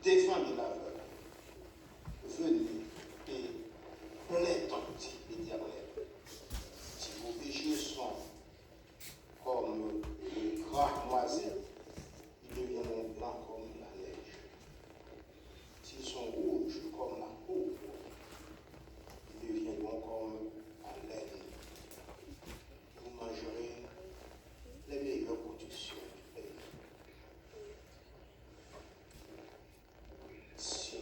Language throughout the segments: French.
défendez l'aveugle, venez et plaidons l'Éternel. Si vos péchés sont comme le gras moisi, ils deviendront blancs comme la neige. S'ils sont rouges comme la pourpre, ils deviendront comme la laine. Vous mangerez les meilleures productions du pays. Si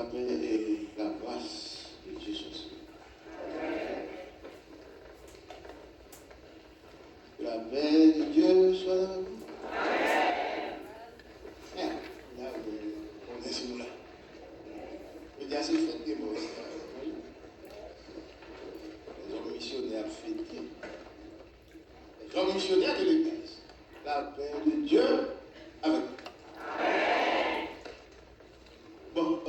la paix et la grâce de Jésus. Que la paix de Dieu soit dans vous. Là, on est sur nous là. Je dis assez fêté, moi aussi. Les hommes missionnaires fêtés. Les hommes missionnaires de l'Église. La paix de Dieu avec vous. Bon,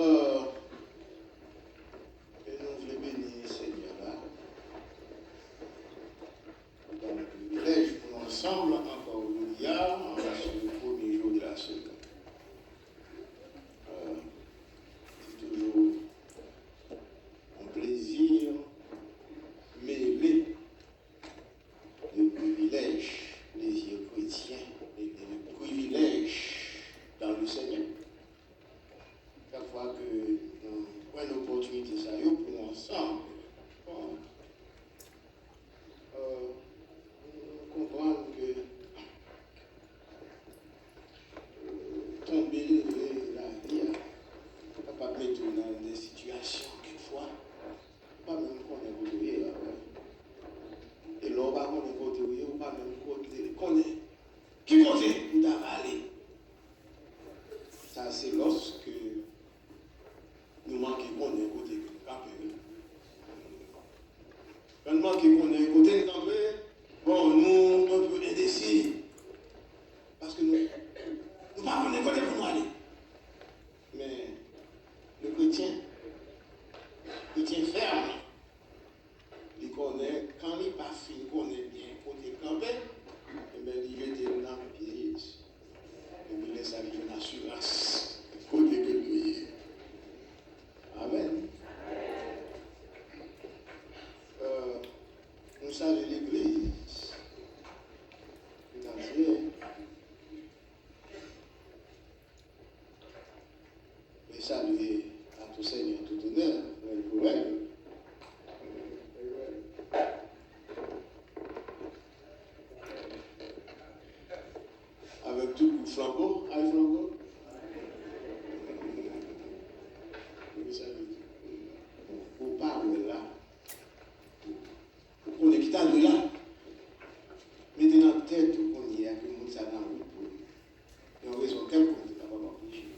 et nous voulons bénir Seigneur là. Dans le privilège pour nous ensemble, encore aujourd'hui, en ce premier jour de la semaine. C'est toujours un plaisir mêlé de privilèges, plaisir chrétien et de privilèges dans le Seigneur. Chaque fois que nous prenons une opportunité ça pour nous ensemble, comprendre que tomber la vie, pas mettre dans des situations quelquefois, pas même qu'on est côté, et là, pas qu'on est côté, ou pas même côté, qu'on est, qui côté pour t'avaler. Ça, c'est lorsque nous manquons qu'on est côté campé. Quand nous manquons qu'on est côté campé, bon, nous, un peu indécis. Parce que nous ne pas qu'on est côté pour nous aller. Mais le chrétien ferme. Il connaît, quand il n'est pas fini, il connaît bien côté campé, et bien il jette dans le pied. Et puis il laisse avec une assurance. Côté que lui. Amen. Nous saluons l'Église tout entière. Et saluer à tout Seigneur, tout honneur, pour elle. Avec tout coup de flambeau, avec flambeau. Pour parler là, pour qu'on est quitté de là, mettez dans la tête qu'on y a, que nous sommes dans le route. Et en raison quelconque, on est capable d'empêcher.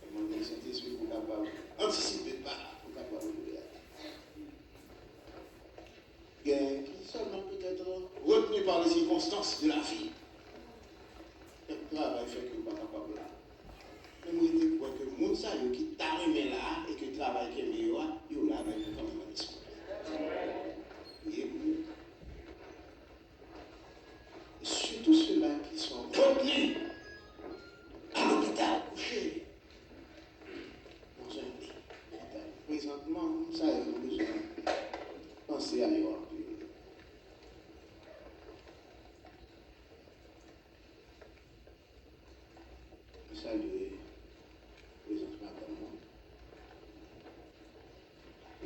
Et mon Saint-Esprit, vous êtes capable d'anticiper pas, vous êtes capable de faire. Qui seulement peut-être retenu par les circonstances de la vie. Le travail fait que vous n'êtes pas capable là. Mais moi, je crois que le monde qui t'a remis là et que le travail qui est meilleur, il y a là avec le temps de l'esprit. Surtout ceux-là qui sont retenus à l'hôpital couchés dans un lit. Présentement, ça a besoin de penser à eux. Salut. Présentement,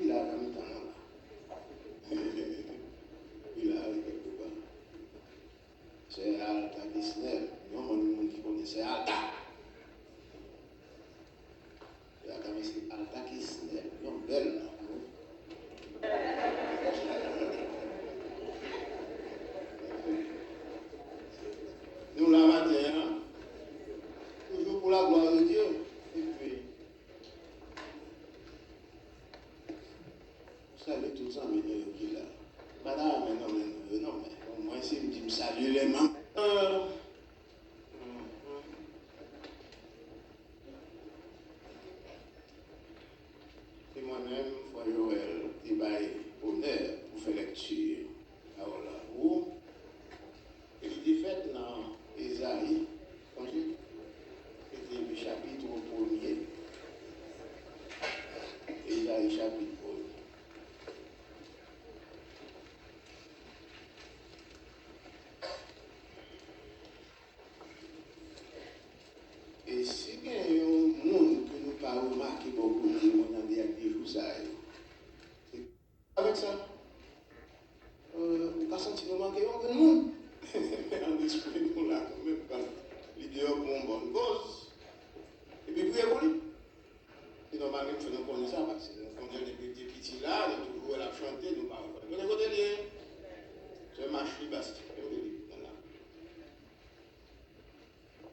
il a un temps là. Il a quelque part. C'est Alta Disney. Non, mon qui connaissait Alta. C'est Alta Disney. Non, belle. Nous la matin, toujours pour la gloire.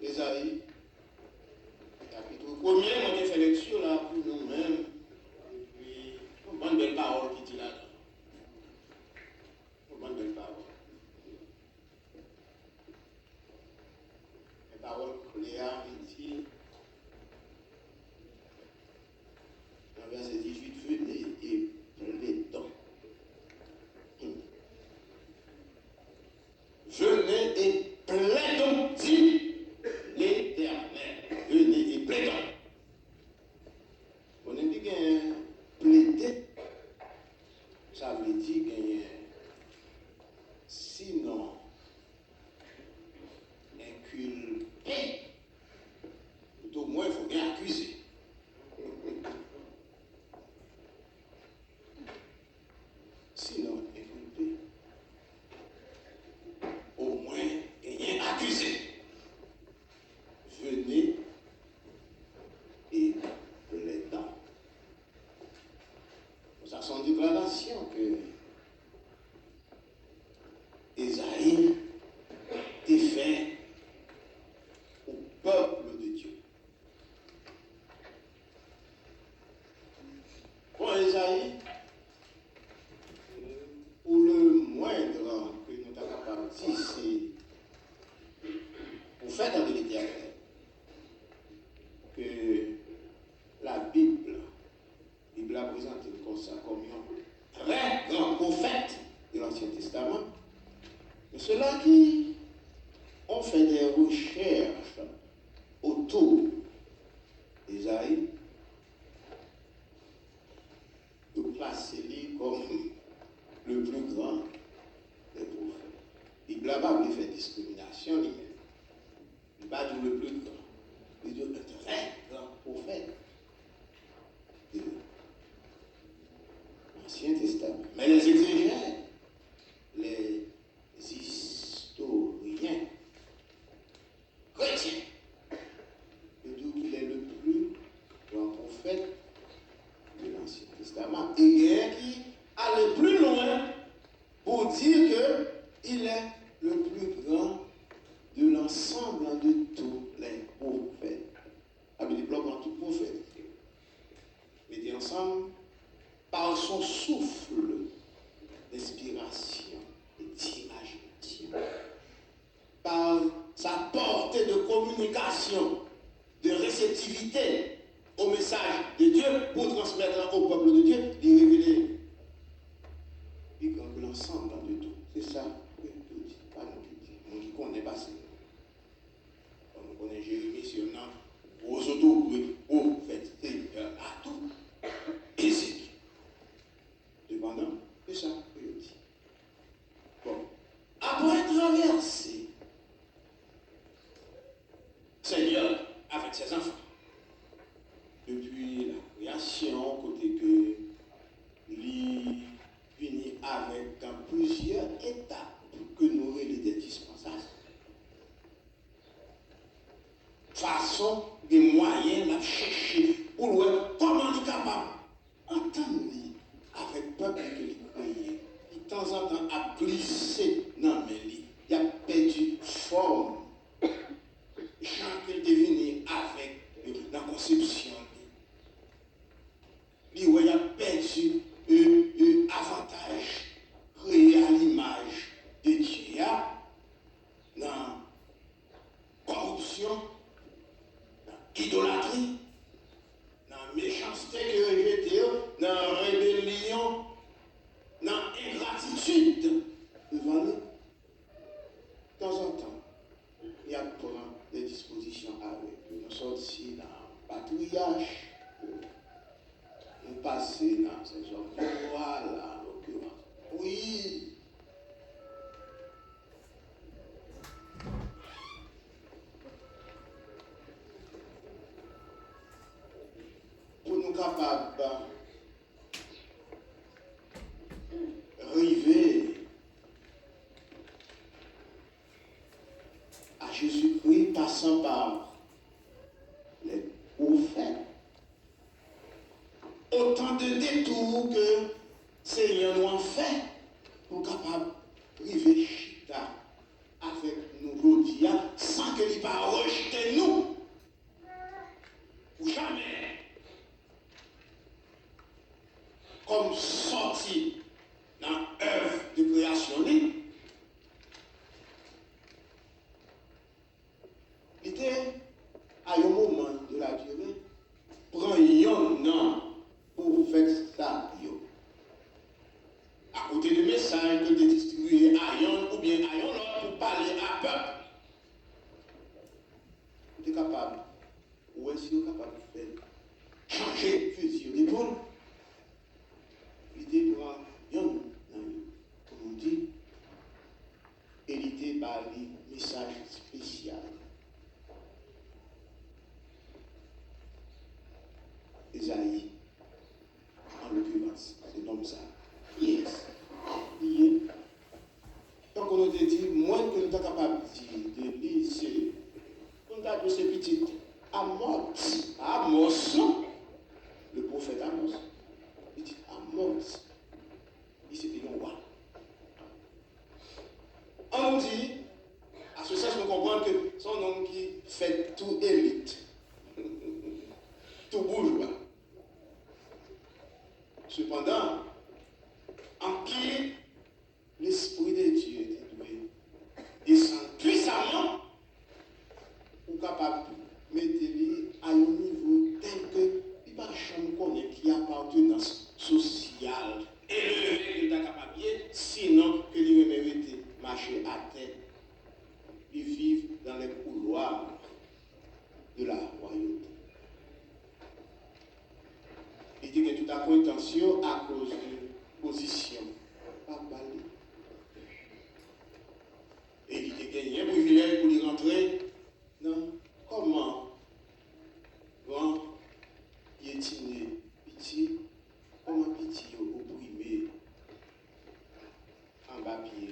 Esaïe, chapitre 1er, on a fait lecture là pour nous-mêmes. Et puis, une bonne belle parole qui dit là-dedans. Une bonne belle parole. Une parole claire qui dit, dans le verset 18, venez et plaidons. Venez et plaidons, dit l'Éternel. Venez et plaidons. On a dit qu'il plaider, ça veut dire qu'il sinon inculpé, tout au moins il faut bien accuser. Sinon inculpé, au moins rien accusé. Venez et plaidons. Ça sont déclarations que Esaïe a fait au peuple de Dieu. Pour Esaïe, pour le moindre que nous sommes capables de dire, c'est pour faire dans l'Éternel que la Bible a présenté comme ça, comme un très grand prophète de l'Ancien Testament. Mais ceux-là qui ont fait des recherches autour d'Esaïe, de placer lui comme le plus grand des prophètes. La Bible n'a pas fait discrimination lui-même. Il n'a pas dit le plus grand. Il dit un très grand prophète de l'Ancien Testament. Mais les exégètes, les historiens chrétiens, disent qu'il est le plus grand prophète de l'Ancien Testament. Et il y a qui allait plus loin pour dire qu'il est le plus grand de l'ensemble de tous les prophètes. Avec des blocs dans tout prophète. Mettez ensemble par son souffle d'inspiration et d'imagination, par sa portée de communication, de réceptivité au message de Dieu pour transmettre au peuple de Dieu, il révèle plus grand que l'ensemble de tout. C'est ça que Dieu dit, pas nous qui dit. Nous qui connaissons pas ça. On connaît Jérémie sur le nom, aux autos, au fait, à tout. Ézéchiel. Cependant, c'est ça que je dis. Bon. Après traverser, Seigneur avec ses enfants, depuis la création, côté que lui finit avec dans plusieurs étapes que nous relèvons des dispensations. Façon, des moyens à chercher pour voir comment il est capable d'entendre avec le peuple que il croyait. De temps en temps, a glissé dans mes lits. Il a perdu forme. Jean qu'il est devenu avec la conception. Il a perdu avantage créé à l'image de Dieu dans corruption, dans idolâtrie, dans méchanceté que rejeté, dans rébellion, dans ingratitude devant nous. De temps en temps, il y a des dispositions avec nous sortir dans le patrouillage, nous passer dans ces zones rurales, en l'occurrence. Oui. Pour nous capables d'arriver à Jésus-Christ passant par les prophètes, autant de détours que Seigneur nous en fait pour capable d'arriver chita avec nous l'audia sans que l'il pas rejeter à un moment de la durée, prend un an pour faire ça. À côté du message que tu distribues à Yon ou bien à Yon pour parler à peuple, tu es capable, ou est-ce que tu es capable de faire changer fusil d'épaule? L'idée pour Yon, comme on dit, et l'idée par les messages spéciaux. Esaïe, en l'occurrence, c'est comme ça. Yes. Yeah. Donc on te dit, moins que nous sommes capables de lire, on a de ces petites Amos, le prophète Amos, il dit Amos, il s'était un roi. On dit, à ce sens, nous comprenons que son nom qui fait tout élite, tout bourgeois. Cependant, en qui l'Esprit de Dieu était doué, descend puissamment, ou capable de mettre à un niveau tel que il ne va jamais connaître qui appartenance sociale élevée qu'il est capable, sinon que lui mérite marcher à terre, et vivre dans les couloirs de la royauté. Il dit que tout à coup intention à cause de position. Pas balé. Et il dit qu'il y a un privilège pour y rentrer. Non. Comment grand piétiner pitié, comment pitié opprimé en bas pied.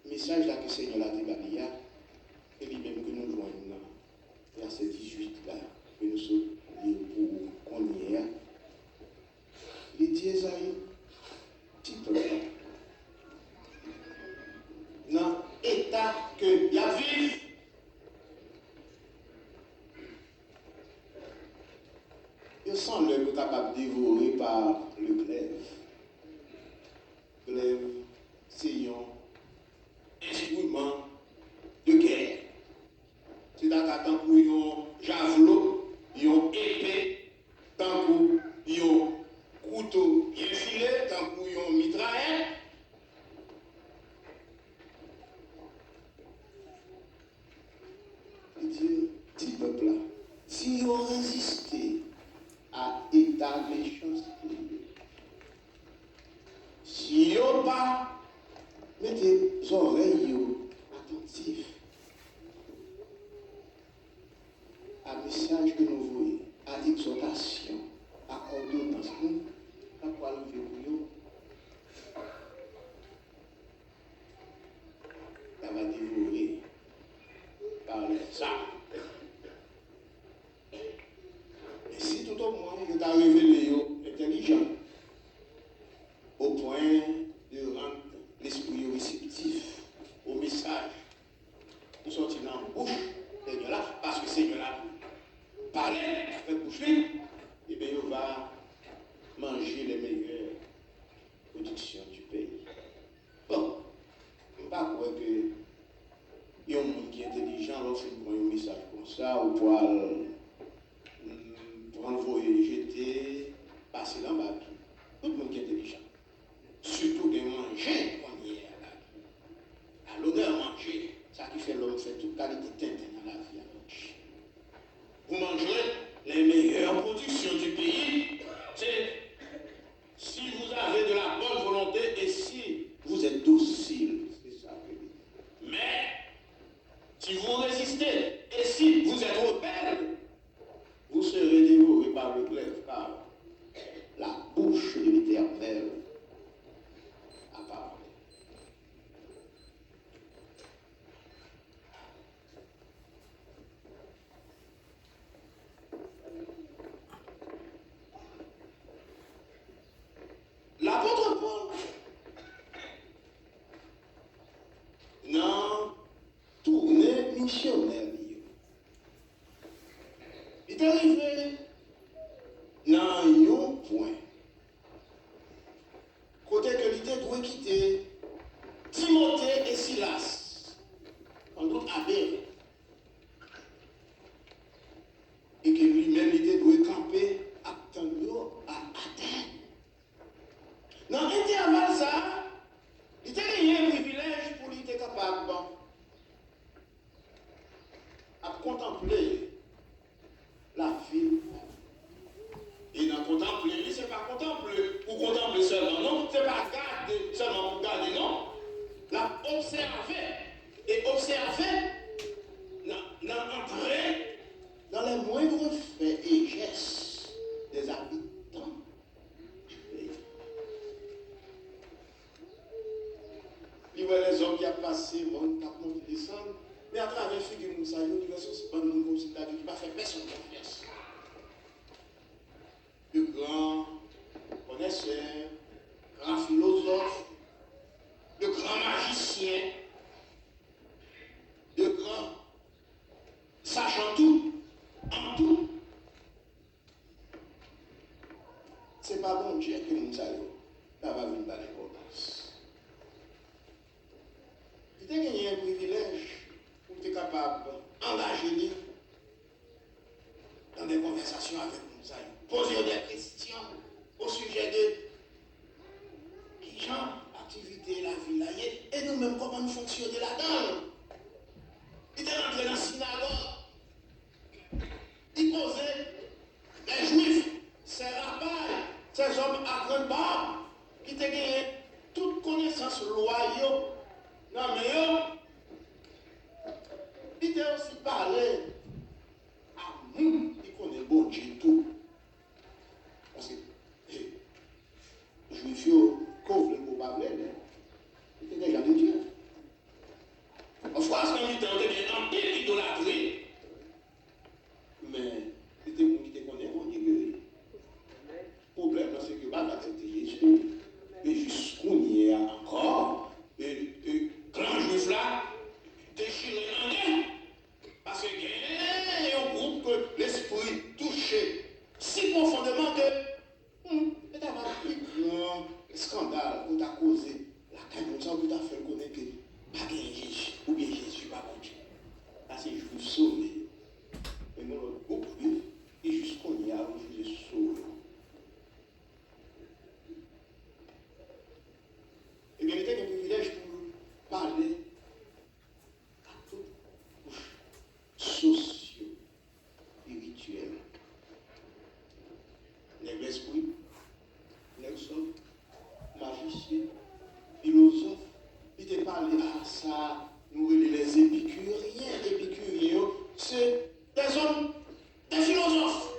Message là que le Seigneur l'a dit, et lui-même que nous joignons, verset 18 là, que nous sommes pour qu'on y est. Il dit Esaïe, petit peu, dans l'état que il y a vivre, il semble capable de dévorer par le glaive. Glaive, c'est un instrument de guerre. C'est tant pour un javelot, une épée, tant pour un couteau bien filé, tant pour un mitraillette. Il dit, petit peuple là, si on résistait à l'état méchanceté, si on pas mettez les oreilles attentifs à message que nous voyons, à exhortation, à ordonnance, à quoi nous vivons, ça va dévorer par ça. Et si tout au moins il est révélé intelligent, au point de rendre l'esprit réceptif au message, nous sortons dans la bouche, Seigneur là, parce que Seigneur là, parler avec bouche libre, et bien il va manger les meilleures productions du pays. Bon, je ne sais pas croire que il y a un monde qui est intelligent, lorsqu'il prend un message comme ça, ou pour envoyer, jeter, passer dans la vie. Tout le monde qui est intelligent. Surtout de manger qu'on y est à l'odeur manger, ça qui fait l'homme fait toute qualité teintée dans la vie. Vous mangerez les meilleures productions du pays, intervalle ça, il y a un privilège pour lui être capable à contempler la vie. Et dans contempler, c'est pas contempler pour contempler seulement, non, c'est pas garder seulement pour garder, non. La observer. Et observer, entrer dans les moindres faits et gestes des habitants du pays. Il voit les hommes qui ont passé, montent, descendent, mais à travers les figures de Moussa, il y a ce pas de monde comme ça qui ne va faire personne confiance. De grands connaisseurs, grands philosophes, de grands magiciens, de grands sachant tout, en tout. C'est pas bon Dieu que nous allons. Ça va venir par l'importance. Tu t'es gagné un privilège pour être capable d'engager dans des conversations avec nous allons. Poser des questions au sujet de qui genre, activité, la vie là, et nous-mêmes comment nous fonctionnons là-dedans. Il est rentré dans la synagogue. Il posait les juifs, ces rabbins, ces hommes à grande barbe, qui te gagné toute connaissance loyale. Non, mais il t'a aussi parlé à nous qui connaissons bon Dieu tout. Parce que, juifs, qu'on veut pour parler, il était déjà de Dieu. En France, quand il était en pile idolâtrie, mais c'était vous qui te connaissez, on dit que le problème, c'est que pas d'accepter Jésus, et jusqu'où il y a encore, et grand juif là, déchiré en deux, parce qu'il y a un groupe que l'esprit touché si profondément que, c'est un plus grand scandale qu'on t'a causé, la caille comme ça, on t'a fait connaître que pas bien Jésus, ou bien Jésus, pas bon Dieu. Là, c'est juif sauvé. Et nous, notre groupe, et jusqu'on y a, on faisait sauvé. Et bien, il était un privilège pour parler à toutes les couches socio, spirituelles. Les esprits, les hommes, magiciens, philosophes, il était parlé à ça, nous les épicuriens, c'est des hommes, des philosophes.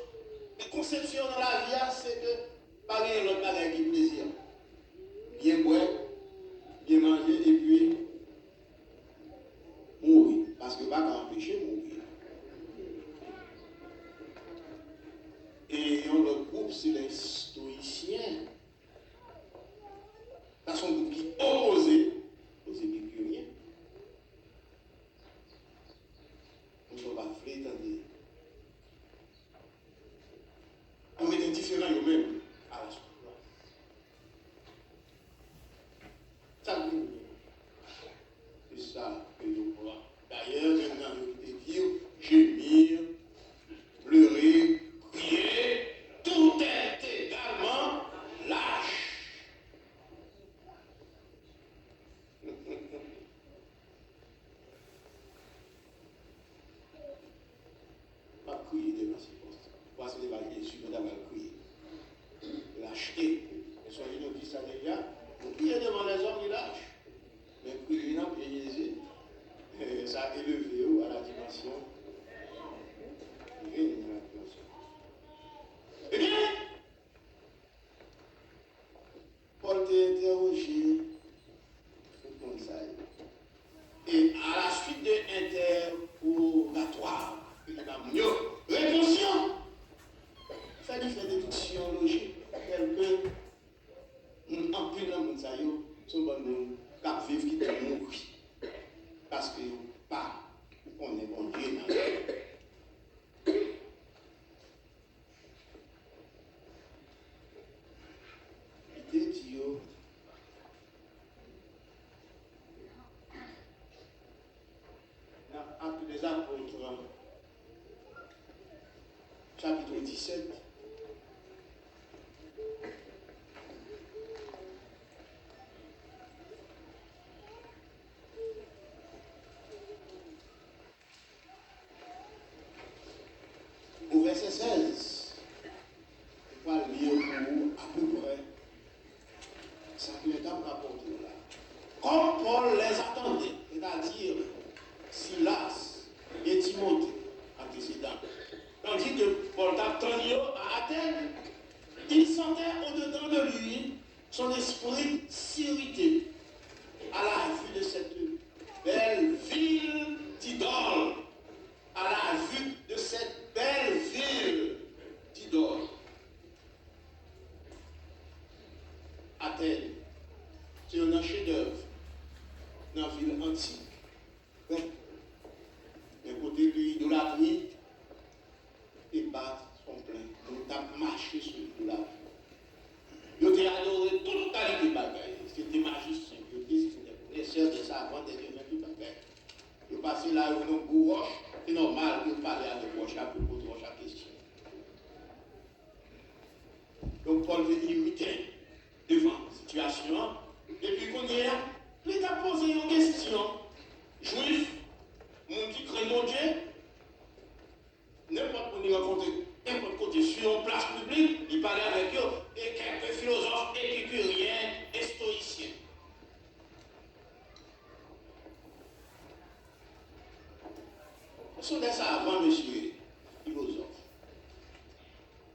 La conception dans la vie, c'est que pas rien l'autre bagage qui plaisir. Bien boire, bien manger et puis mourir. Parce que pas qu'à empêcher de mourir. Et le groupe, c'est les stoïciens. Dans son groupe qui opposé aux épicuriens. Nous sommes bafflés dans des. On est indifférents eux-mêmes à la souffrance. Ça nous c'est ça que nous croyons. D'ailleurs, maintenant, je vais te dire, gémir, pleurer, crier, tout est également lâche. Pas crier devant ces postes. Parce que les vagues Jésus, nous avons crié. Lâcheté. Et soyez nous dit ça déjà. Vous criez devant les hommes, ils lâchent. Mais crier dans le pied Jésus, ça a élevé à la dimension. Eh bien, Paul t'a interrogé comme ça. Et à la suite de l'interrogatoire, il a mieux réponse. Ça dit fait déduction logique, tel que en plus dans le monde, sont bonnes qui vivent qui te mourir. Parce que pas, on est bon Dieu dans le il dit, dans Actes des Apôtres, chapitre 17, à peu près ça qui est rapporté là. Comme Paul les attendait, c'est-à-dire Silas et Timothée, antécédents. Tandis que Paul t'attendait à Athènes, il sentait au-dedans de lui son esprit s'irriter à la vue de cette belle ville d'idole, à la vue de cette belle ville d'idole. Athènes, c'est un chef-d'œuvre dans la ville antique. D'un côté de l'idolâtrie, et battre son plein. Donc, tu as marché sur l'idolâtrie. Ils ont adoré toute qualité de bagaille. C'était magicien, c'était connaisseur de ça avant de devenir tout bagaille. Ils passaient là, ils ont une roche, c'est normal de parler avec roche à propos de roche à question. Donc, Paul veut irriter devant la situation. Et puis, qu'on y est, il a posé une question. Juif, mon qui crée mon Dieu, n'importe où il rencontre, n'importe côté sur une place publique, il parlait avec eux, et quelques philosophes épicuriens et stoïciens. Ce sont des savants, monsieur, philosophes.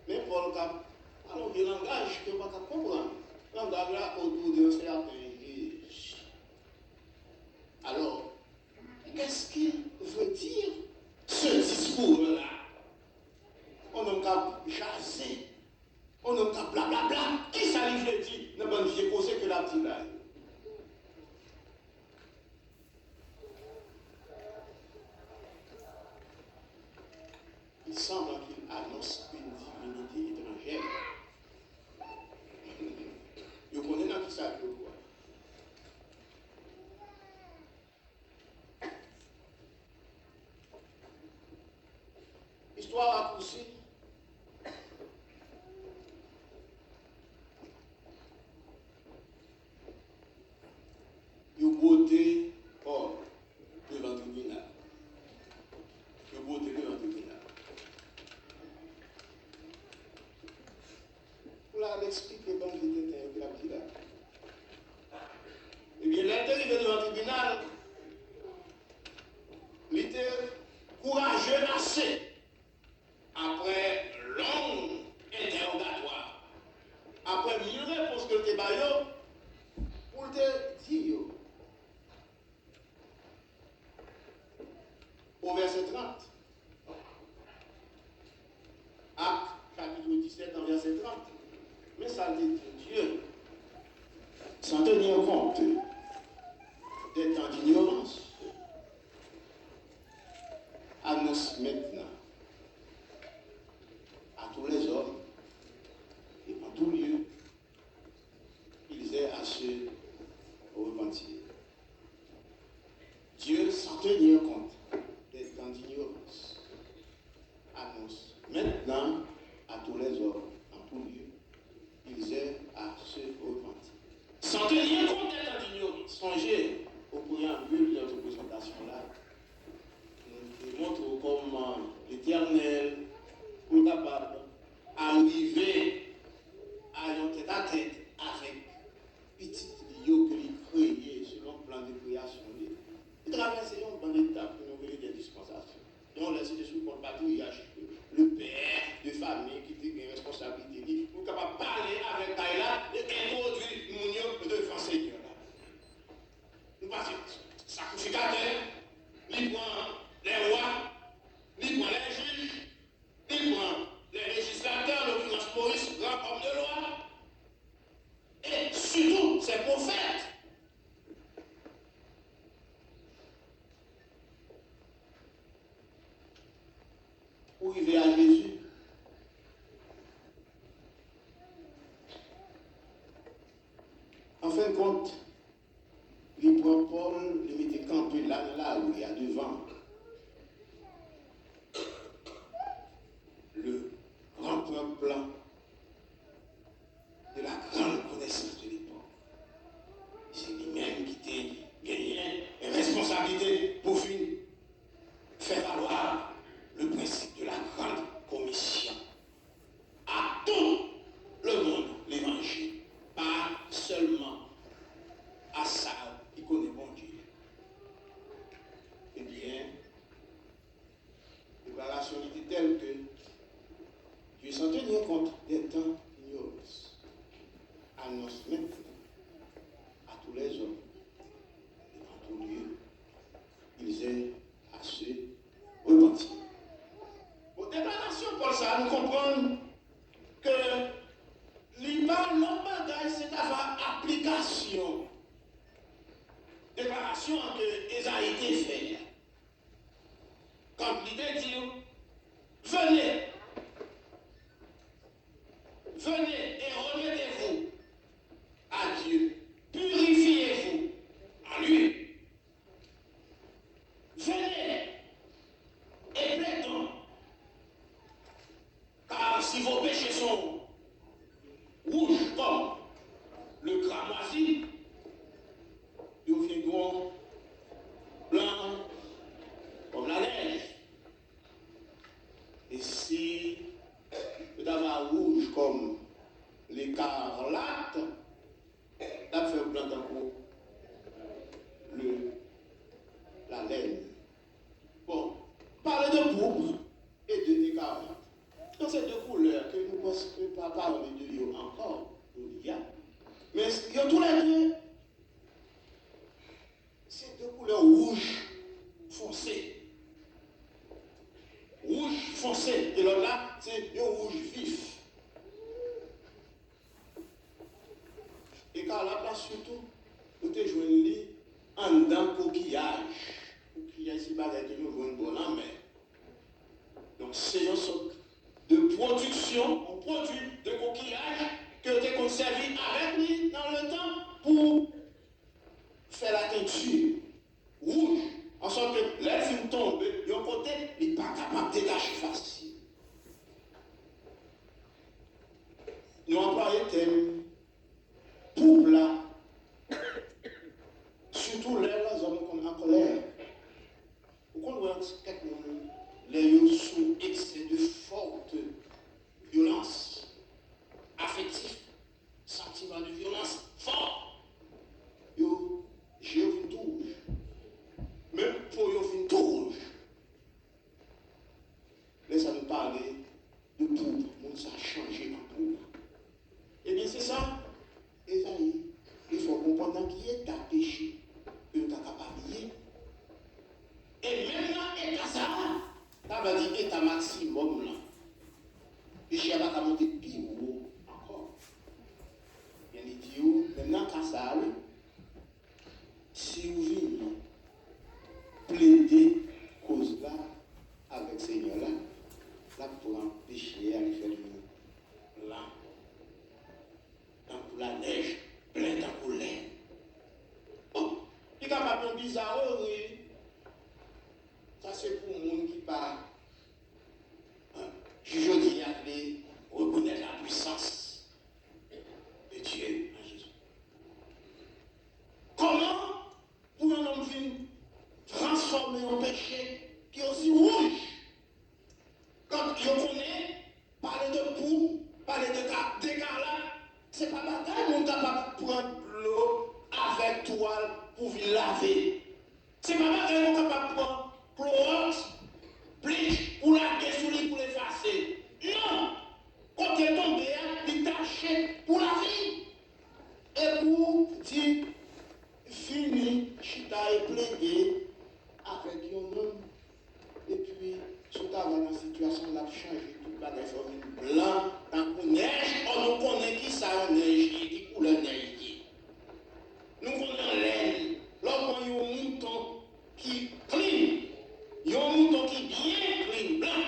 Mais Paul Cap, alors il langage que vous ne pouvez pas comprendre. Langage là autour d'un certain juge. Alors, qu'est-ce qu'il veut dire ce discours-là? On n'a qu'à jaser, on n'a qu'à blablabla. Qui ça lui veut dire? Ne pas nous causer que la petite là. Il semble qu'il annonce une divinité étrangère. Vous connaissez dans qui ça veut quoi? Histoire raccourcie. Une beauté hors devant le tribunal. Une beauté devant le tribunal. Pour la expliquer comme il était là. Eh bien, l'intérieur devant le tribunal, il était courageux assez. Après long interrogatoire, après 1000 réponses que tu as pour te dire, au verset 30, Acte chapitre 17, en verset 30, mais ça dit Dieu, sans tenir compte des temps d'ignorance, annonce maintenant à tous les hommes et en tout lieu, ils aient à se repentir. Dieu, sans tenir compte des temps d'ignorance, annonce maintenant à tous les hommes en tout lieu, ils aient à se repentir. Sans tenir compte des temps d'ignorance, songez au préambule de notre présentation-là, nous montre comment l'Éternel est capable d'arriver à un tête-à-tête avec petit Dio que il créé selon le plan de création. Il traverse un bon étape pour nous des dispensations. Et on laisse dessus pour le patriarche, le père de famille qui a une responsabilité. Nous sommes capables de parler avec Taïla et introduire nous devant le Seigneur. Nous passons sacrificateur, il prend les rois, il prend les juges, il prend les législateurs, l'occurrence Maurice, grand homme de loi, et surtout ses prophètes. Pour arriver à Jésus, en fin de compte, il prend Paul, il mettait campé là où il y a devant le grand plan de la grande connaissance de l'époque. C'est lui-même qui était gagné une responsabilité pour faire valoir le principe de la grande commission à tout le monde. écarlate, la fait blanc d'un coup, la laine. Bon, parler de pourpre et de écarlate. Donc, ces deux couleurs que nous ne pouvons pas parler de eux encore, mais il y a tous les deux, c'est deux couleurs rouges foncées. Rouge foncé, et là, c'est un rouge vif. Et quand là, surtout, nous te jouons en dedans coquillage. Coquillage, c'est pas que nous jouons bon en mer. Donc, c'est une sorte de production, un produit de coquillage que tu as conservé avec lui dans le temps pour faire la teinture rouge. En sorte que les films tombent d'un côté, il n'est pas capable de dégager facile. Nous employons le thème pour là, surtout les hommes qu'on a en colère. Pourquoi nous voyons les sous excès de forte violence affective, sentiment de violence fort. J'ai une touche. Même pour une touche. Laissez nous parler de poudre. Ça a changé en poudre. Eh bien, c'est ça. Et ça y est. Il faut comprendre qu'il est à péché que nous sommes capables de lier. Et maintenant, état ça, ça va dire état maximum là. Péché va pas monter plus haut encore. Bien dit, maintenant, quand ça arrive, si vous venez plaider cause là avec Seigneur là, là pour empêcher à lui faire du là. Dans la neige, plein de colère. Oh, il y a pas de bizarre, oui. Ça c'est pour le monde qui parle. Je dis à lui, reconnaître la puissance de Dieu en Jésus. Comment pour un homme venir transformer un péché qui est aussi rouge? Quand je connais, parler de poux, parler d'écarlate, c'est pas bataille, on est capable de prendre l'eau avec toile pour vous laver. C'est pas bataille, on est capable de prendre Clorox, bleach, pour laver sur lui, pour l'effacer. Non! Quand il est tombé, il est taché pour la vie. Et pour dire, fini, chita et plaider avec un homme. Et puis, si tu as dans la situation, on a changé tout le bagage blanc, dans la neige, on nous connaît qui ça en neige, qui couleur neige. Nous connaissons l'aile. Lorsqu'on y a un mouton qui clean, il y a un mouton qui bien clean, blanc.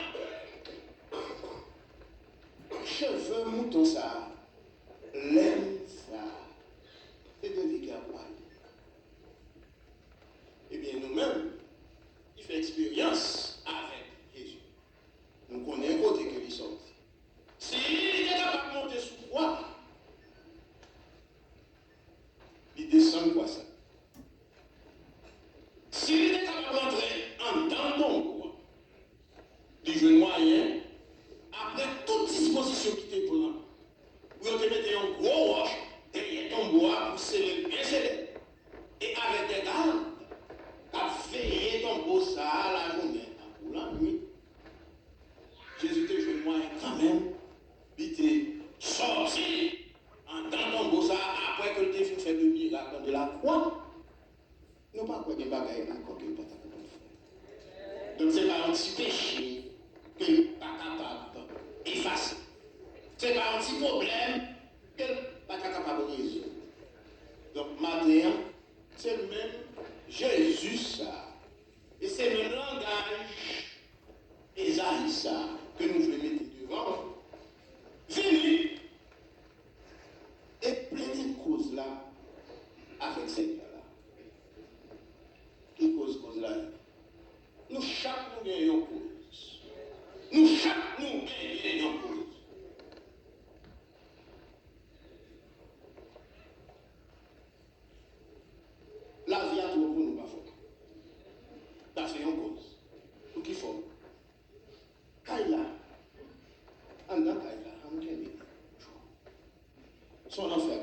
son enfer.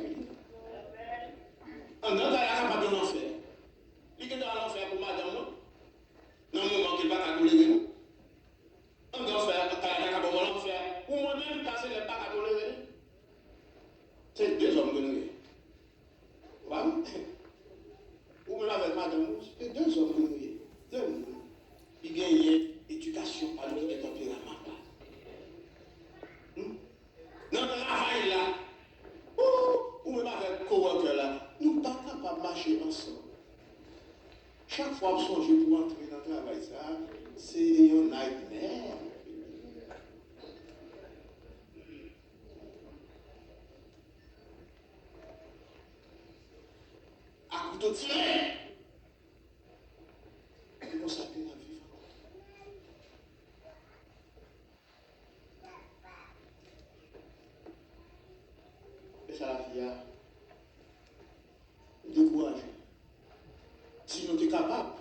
En tant qu'elle capable de l'enfer. Il est dans l'enfer pour madame, dans le moment qu'il va pas tolérer. En enfer, quand elle est capable de l'enfer, ou moi-même, parce qu'elle n'est pas tolérer. C'est deux hommes que nous sommes. Voilà. Ou même avec madame, c'est deux hommes que nous sommes. Deux hommes. Il y a une éducation par le tempérament. Dans le travail là, ou même avec le coworker là, nous ne sommes pas capables de marcher ensemble. Chaque fois que je songe pour entrer dans le travail, ça, c'est un nightmare. À couteau tiré. C'est pour ça que nous vivons. Et ça la vie a découragé. Si nous sommes capables,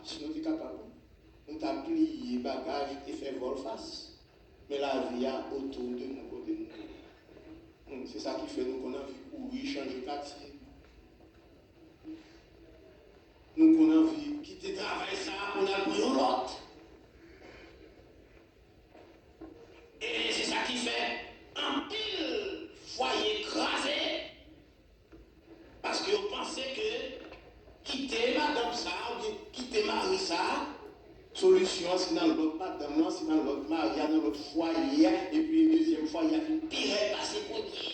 nous avons plié bagages et fait volte-face. Mais la vie a autour de nous, côté de nous. C'est ça qui fait nous qu'on a envie de courir, changer de quartier. Nous qu'on a envie de quitter le travail, ça, on a pris l'autre. Et c'est ça qui fait un pile foyer écrasé. Parce que vous pensez que quitter madame ça, ou bien quitter mari ça, solution, c'est dans l'autre madame, c'est dans l'autre mari, dans l'autre foyer, et puis le deuxième foyer, il y a une pire passé pour dire.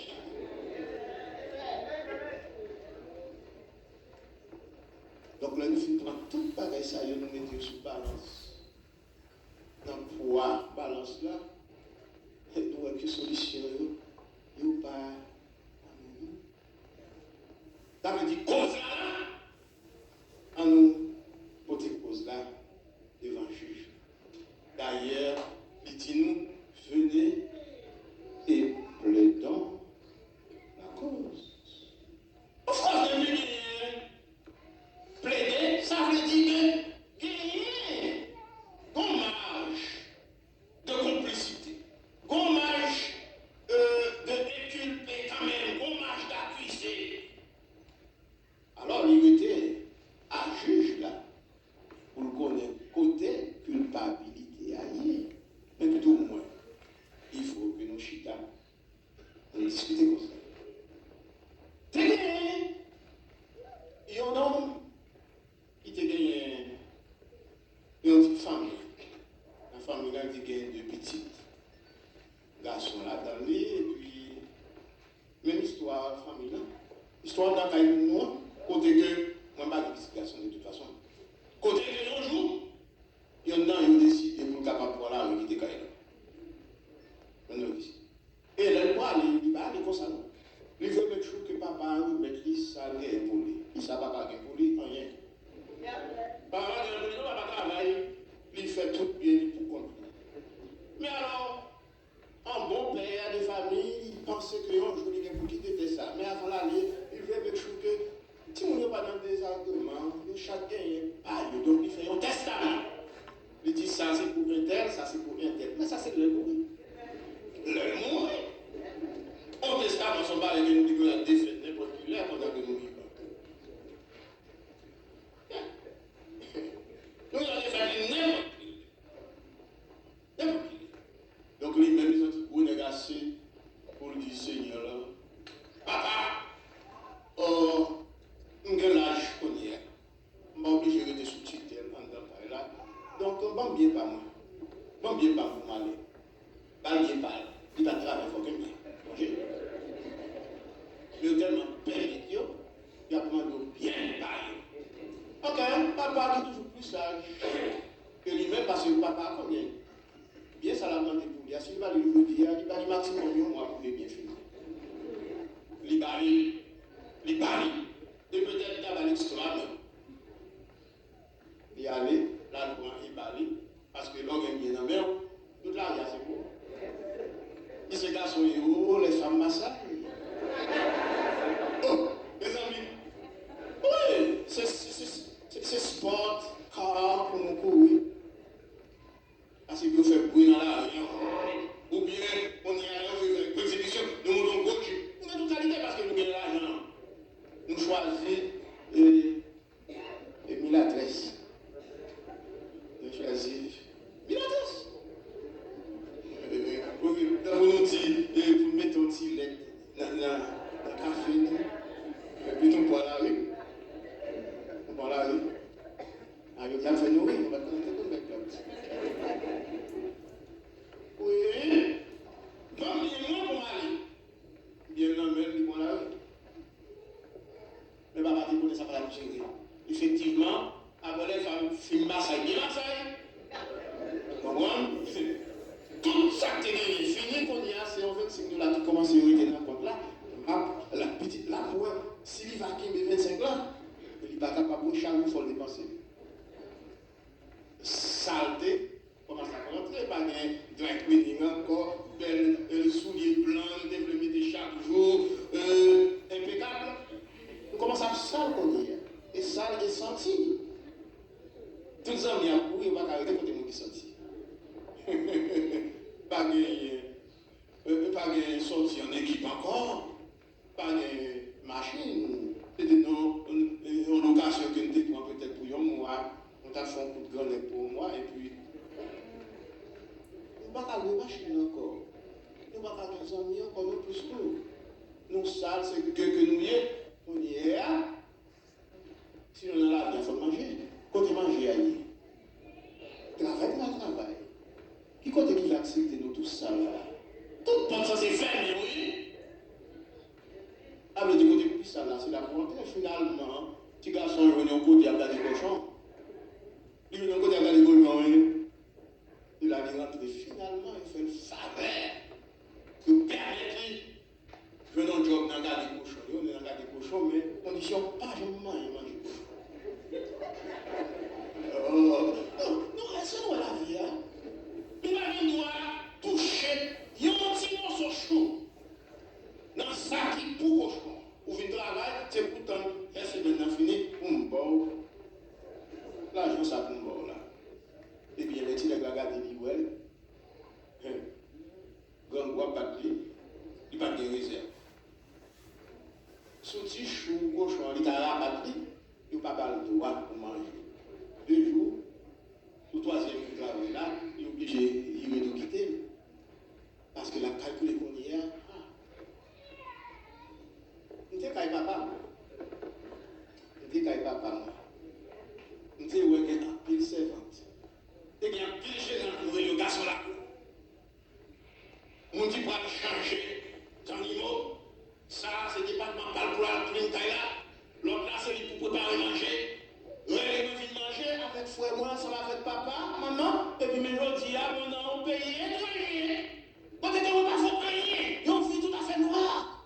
Donc là, nous finissons tout pareil, ça, nous mettons sous balance. Dans le poids, balance là, et nous avons une solution, nous pas. Ça veut dire cause là, en nous, pour cette cause là, devant le juge. D'ailleurs, il dit nous, venez et plaidons la cause. Pourquoi vous venez plaider? Ça veut dire que gagner gommage de complicité, gommage de inculper quand même, gommage d'accuser. Alors, il était à juge là, pour le connaître côté culpabilité ailleurs. Mais plutôt moins, il faut que nous chita, on discute comme ça. C'est gagné. Il y a un homme qui a gagné une petite famille. La famille là, il a gagné deux petits garçons là dans lui, et puis, même histoire, famille là. Histoire dans le nous, côté que, moi, je ne sais pas de garçon de toute façon. Côté que un jour, il y en a qui ont décidé pour capable pour la rue qui était et là, il va aller comme ça. Il veut mettre chose que papa remette lui, ça gagne pour lui. Il ne sait pas gagne pour lui, rien. Papa gagne pour lui, papa travaille, il fait tout bien pour comprendre. Mais alors, un bon père de famille, il pensait que un jour il gagne pour quitter ça. Mais avant l'aller, il veut mettre chose que si on n'est pas dans des arguments, chacun est pas. Donc il fait un testament. Il dit ça c'est pour un tel, ça c'est pour un tel. Mais ça c'est le mourir. Le mourir. Au testament, son mari nous dit que la défaite n'importe qui l'air pendant que nous vivons. Nous avons fait n'importe qui. N'importe qui. Donc lui-même, ils ont dit pour négacer, pour lui dire Seigneur, papa, oh, nous avons l'âge qu'on y est. Je suis obligé de rester sous tutelle pendant ce là. Donc, bon bien pas moi. Bon bien pas pour m'aller. Bon bien pas. Il va travailler, il faut que je me il est tellement permis, il a demandé bien parler. Ok, papa qui est toujours plus sage que lui-même parce que papa combien. Bien ça l'a demandé pour lui. S'il va lui dire, il va lui maximum un mois pour bien finir. Il barille. Et peut-être il va l'extra même. Il allait, là, il barille, parce que l'homme est bien en mer, toute la vie, c'est beau. Et ces garçons, les femmes massacrent. Oh, mes amis, oui, c'est sport, car pour nous courir. Parce que vous faites bruit dans la rue, ou bien on y a une exhibition, nous montons gauche. Nous mettons qualité parce que nous gagnons la effectivement, après les femmes filment Marseille. Et Marseille, tout ça qui est fini, qu'on y a, c'est en 25 $ qui commence à être dans le compte là. La petite là, pour s'il va qui met 25 là, il n'est pas capable de chaque fois le dépenser. Saleté, comment ça rentrer, pas de drag queen encore, belle souliers blancs, développé chaque jour, impeccable. On commence à sale qu'on y est. Et sale est senti. Tous les amis à courir, on va arrêter pour des gens qui sentent. Pas de sortie en équipe encore, pas de machine, peut-être en location que nous avons peut-être pour un mois, on a fait un coup de grenade pour moi, et puis nous n'avons pas de machine encore, nous n'avons pas de amis encore, même plus que nous. Nous sales, c'est que nous y est, on y est là. Si on a la vie, il faut manger. Quand on mange, il y a travail, mal travail. Qui compte qui va accepter nous tous ça là? Tout le monde ça c'est fermé, oui. Ah, mais du côté plus ça là, c'est la volonté. Finalement, petit garçon est venu au côté à des cochons. Il est venu au côté à des cochons, oui. Il a rentré finalement, il fait le faveur. Il permet de venir au job dans le des cochons. Il est dans le des cochons, mais condition pas jamais manger cochon. Non, est-ce que nous la vie, hein? Il va venir toucher un petit morceau chaud dans le sac pour cochon. Ou vient travail, c'est pourtant, est-ce que maintenant fini pour me boire? L'argent, ça pour me boire là. Et puis, il y a des petits qui regardent les livres. Grand bois, pas de lit, il n'y a pas de réserve. Ce petit chou cochon, il a la batterie, il n'y a pas le droit pour manger. 2 jours, au 3e travail là, il est obligé de quitter. Parce que la calcul qu'on y a, je ne sais pas papa. Je ne sais pas papa. Je ne sais pas qu'il y a un pile servante. Il y a un pile gérant pour le garçon là. On dit pas changer d'animaux. Ça, c'est départemental pour la clinique là. L'autre là, c'est pour préparer manger. Ouais, il vient manger avec frère moi, ça m'a fait papa, maman, et puis mes dis mon nom, on paye rien. Peut-être qu'on va faire rien. Ils ont fait tout à fait noir.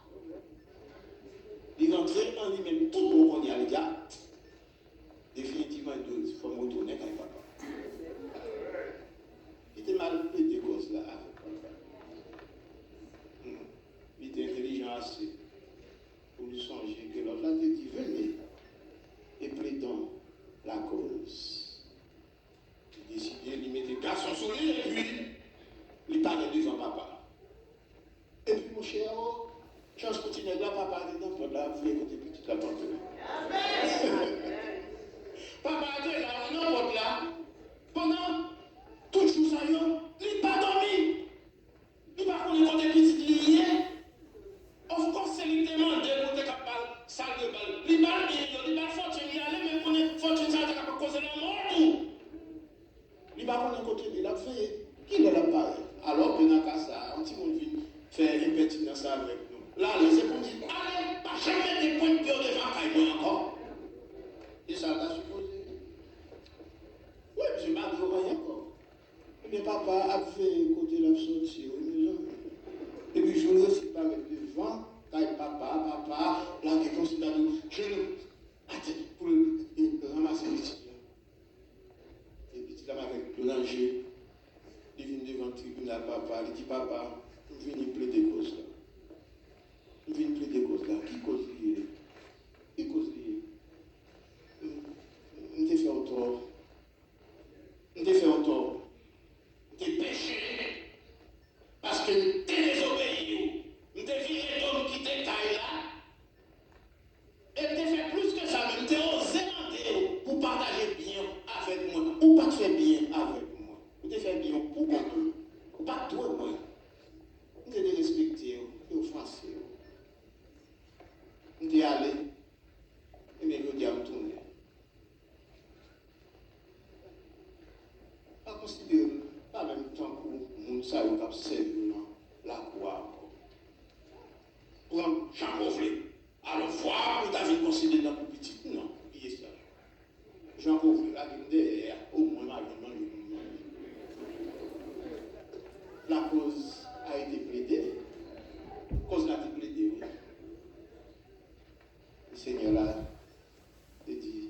Il rentre en lui-même tout bon qu'on y a les gars. Définitivement, il faut me retourner avec papa. Il était mal pris des causes là avec papa. Il était intelligent assez pour lui songer que l'autre là te dit venez et plaidons la cause. Il décidait de mettre des garçons sur lui et puis il parlait devant papa. Et puis mon cher, chance pour t'y là, papa dit non, là, vous écoutez petite la porte là. Papa dit là, non, porte là, pendant tout jour ça, il n'a pas dormi. Il n'a pas connu quand il petit lié. Of course, c'est lui demander pour te capable salle de balle. Il n'a pas bien, il n'a pas fortune, il a allé, mais il a fortune, ça a causé la mort. Il n'a pas connu côté de la fait. Qui ne l'a pas? Alors que dans ça, un petit monde vient faire une petite dans ça avec nous. Là, c'est pour dire, allez, pas jamais des points de peur devant Kaïmo encore. Et ça t'a supposé. Oui, je m'en dis rien encore. Mais papa a fait côté de la sortie aux maisons. Et puis je ne sais pas avec devant, papa, là, qui considère je ne. Attends, pour ramasser les petits. Et puis là, avec le danger. Il vient devant le tribunal, papa, il dit papa, je viens plaider cause là. Je viens plaider cause là. Qui cause lié? Qui cause lié? Je t'ai fait un tort. Je t'ai fait un tort. Je t'ai péché. Parce que je t'ai désobéi. Je t'ai viré d'homme qui t'est taille là. Et je t'ai fait plus que ça, mais je t'ai osé mentir pour partager bien avec moi. Ou pas te faire bien avec moi. Je t'ai fait bien pour moi. Ou pas toi, moi. Je t'ai respecté, je t'ai offensé. Je t'ai allé. Et bien, je t'ai retourné. Pas considéré, pas même temps pour nous, ça, on a servi la croix. Pour Jean Rouvelé. Alors, voir, vous avez considéré dans le petit. Non, il est ça. Seigneur là, il dit,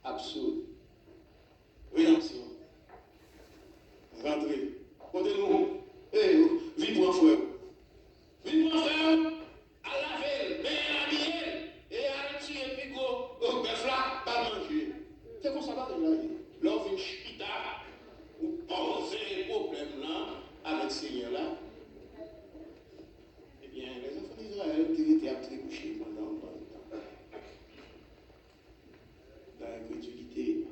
absurde, rédemption, rentrez, comptez-nous, vite pour un frère, vite pour un frère, à laver, mais à habiller, et à tirer, puis au bœuf là, pas manger. C'est comme ça, là, l'offre une chita, ou poser le problème là, avec le Seigneur là. Eh bien, les enfants d'Israël étaient à trébucher pendant longtemps. Dans la crédulité,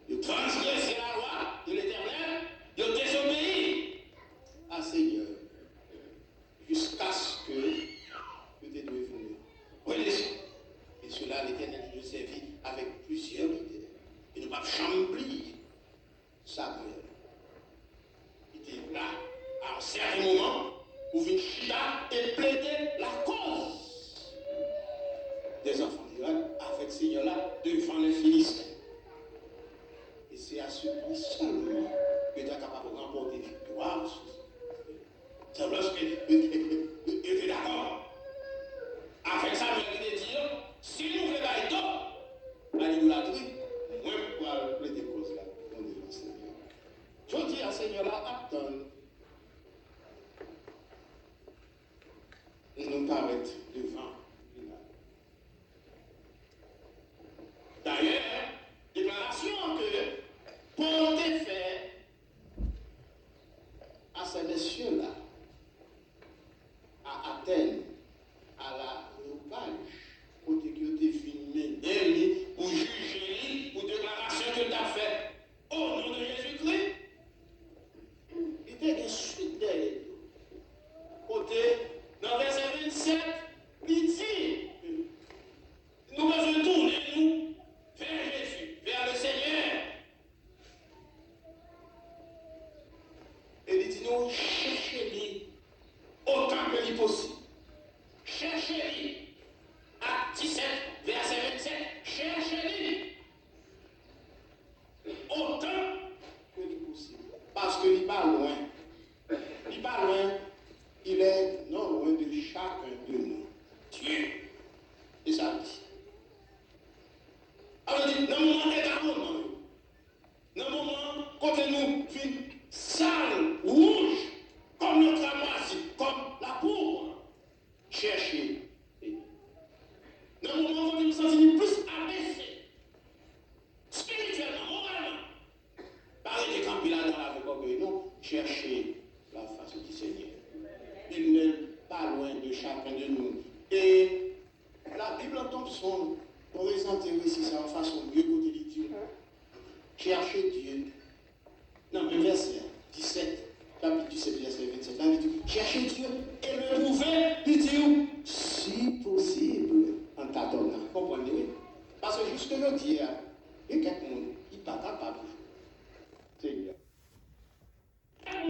ils transgressent la loi de l'Éternel, ils désobéissent à Seigneur, jusqu'à ce que peut-être devait venir. Redescend. Et cela, l'Éternel nous servit avec plusieurs idées. Et ne pas chambler sa gueule. Il était là, à un certain moment, où une chita et plaider la cause des enfants d'Israël avec ce Seigneur-là devant les Philistins. Et c'est à ce prix seulement que tu es capable de remporter victoire. C'est lorsque tu es d'accord avec ça, je vais te dire, si nous voulons aller top, à l'idolâtrie, moi, je vais plaider cause là, on est le Seigneur. Je dis à Seigneur-là, attends. Et nous paraître devant Pilate. D'ailleurs, déclaration que Paul fait à ces messieurs-là, à Athènes, à la Ropage, côté que tu filmé pour juger, pour déclaration que tu as faite au nom de Jésus-Christ, il était une suite derrière. Côté, dans verset 27, il dit, nous devons tourner nous vers Jésus, vers le Seigneur. Et il dit, nous cherchez-lui autant que possible. Cherchez-lui. Acte 17, verset 27, cherchez-lui autant que possible. Parce qu'il n'est pas loin. Il n'est pas loin. Il est non loin de chacun de nous. Dieu. Et ça dit. Alors il dit, dans le moment également, dans le moment, quand nous vîmes sale, rouge, comme le cramoisi, comme la pourpre, cherchez. Dans le moment où nous nous sentons plus abaissés, spirituellement, moralement, parlez de camper là dans la vie, non, cherchez la face du Seigneur. Il n'est pas loin de chacun de nous. Et la Bible en Thompson présente ici ça en façon mieux côté de Dieu. Cherchez Dieu. Dans le verset 17, chapitre 17, verset 27, là, il dit, cherchez Dieu et le trouver